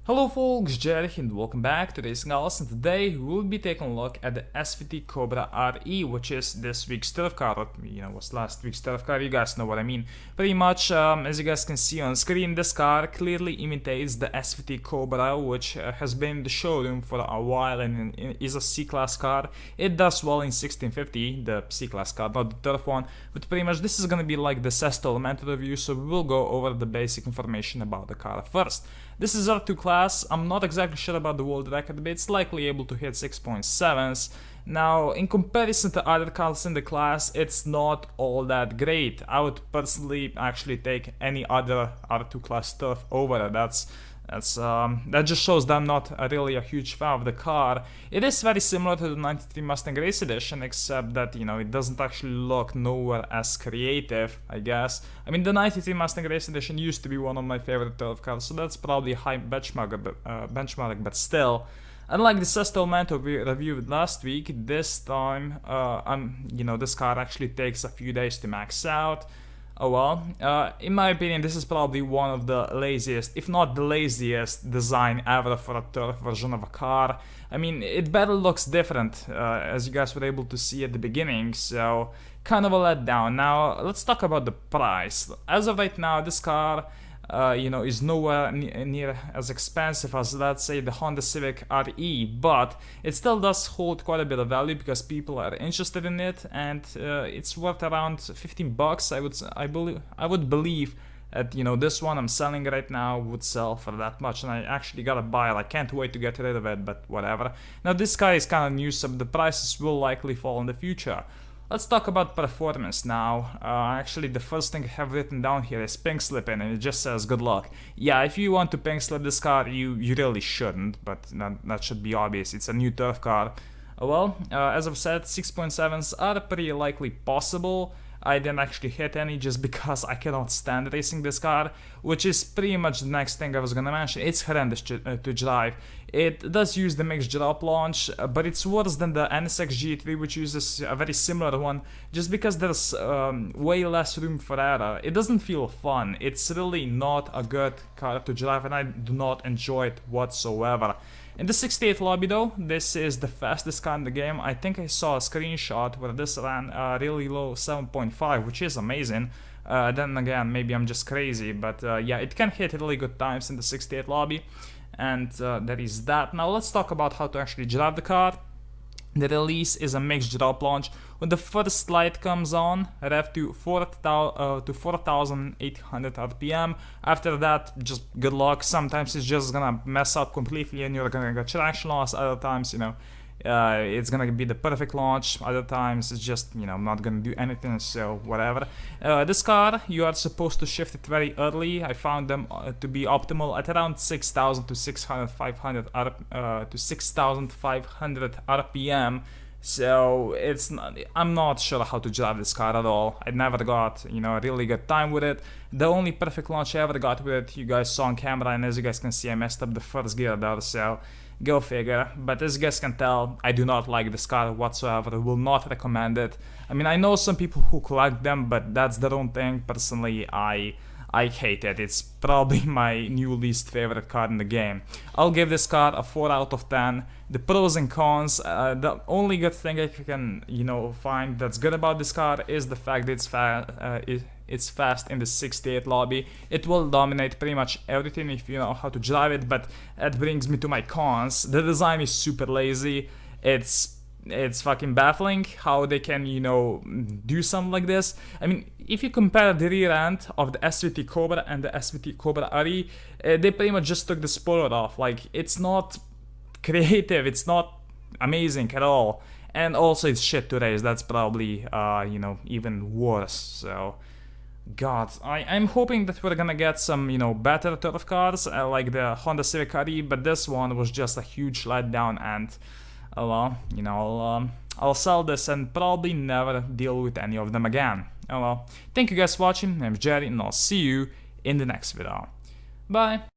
Hello folks, Jerry and welcome back to Racing Alice, and today we will be taking a look at the SVT Cobra RE, which is this week's turf car, or was last week's turf car, you guys know what I mean. Pretty much, as you guys can see on screen, this car clearly imitates the SVT Cobra, which has been in the showroom for a while and is a C-Class car. It does well in 1650, the C-Class car, not the turf one, but pretty much this is gonna be like the Sesto Elemento review, so we will go over the basic information about the car first. This is R2 class. I'm not exactly sure about the world record, but it's likely able to hit 6.7s. Now, in comparison to other cars in the class, it's not all that great. I would personally actually take any other R2 class turf over it. That just shows that I'm not really a huge fan of the car. It is very similar to the 93 Mustang Race Edition, except that, it doesn't actually look nowhere as creative, I guess. I mean, the 93 Mustang Race Edition used to be one of my favorite turf cars, so that's probably a high benchmark, but still. Unlike the Sesto Elemento we reviewed last week, this time, this car actually takes a few days to max out. Oh well, in my opinion, this is probably one of the laziest, if not the laziest, design ever for a turf version of a car. I mean, it better looks different, as you guys were able to see at the beginning, so kind of a letdown. Now, let's talk about the price. As of right now, this car is nowhere near as expensive as, let's say, the Honda Civic RE, but it still does hold quite a bit of value because people are interested in it, and it's worth around 15 bucks. I would believe that this one I'm selling right now would sell for that much, and I actually gotta buy it. I can't wait to get rid of it, but whatever. Now this car is kind of new, so the prices will likely fall in the future. Let's talk about performance now. Actually, the first thing I have written down here is pink slipping, and it just says good luck. Yeah, if you want to pink slip this car, you really shouldn't, but that should be obvious. It's a new turf car. Well, as I've said, 6.7s are pretty likely possible. I didn't actually hit any just because I cannot stand racing this car, which is pretty much the next thing I was gonna mention. It's horrendous to drive. It does use the mixed drop launch, but it's worse than the NSX G3, which uses a very similar one, just because there's way less room for error. It doesn't feel fun. It's really not a good car to drive, and I do not enjoy it whatsoever. In the 68 lobby though, this is the fastest car in the game. I think I saw a screenshot where this ran really low 7.5, which is amazing. Then again, maybe I'm just crazy, but yeah, it can hit really good times in the 68 lobby, and that is that. Now let's talk about how to actually drive the car. The release is a mixed drop launch. When the first light comes on, rev to 4,800 RPM. After that, just good luck. Sometimes it's just gonna mess up completely and you're gonna get traction loss. Other times, it's gonna be the perfect launch. Other times it's just, not gonna do anything, so whatever. This car, you are supposed to shift it very early. I found them to be optimal at around 6,000 to 6,500 RPM. So I'm not sure how to drive this car at all. I never got, a really good time with it. The only perfect launch I ever got with it, you guys saw on camera, and as you guys can see, I messed up the first gear there, so go figure. But as you guys can tell, I do not like this car whatsoever. Will not recommend it. I mean, I know some people who collect them, but that's their own thing. Personally, I hate it. It's probably my new least favorite car in the game. I'll give this car a 4 out of 10. The pros and cons, the only good thing I can, find that's good about this car is the fact that it's fast in the 68 lobby. It will dominate pretty much everything if you know how to drive it, but that brings me to my cons. The design is super lazy. It's fucking baffling how they can, do something like this. I mean, if you compare the rear end of the SVT Cobra and the SVT Cobra RE, they pretty much just took the spoiler off. Like, it's not creative, it's not amazing at all. And also it's shit to race, that's probably, even worse, so... God, I'm hoping that we're gonna get some, better turf cars, like the Honda Civic RE, but this one was just a huge letdown, and... well, I'll sell this and probably never deal with any of them again. Oh well, thank you guys for watching, I'm Jerry, and I'll see you in the next video. Bye!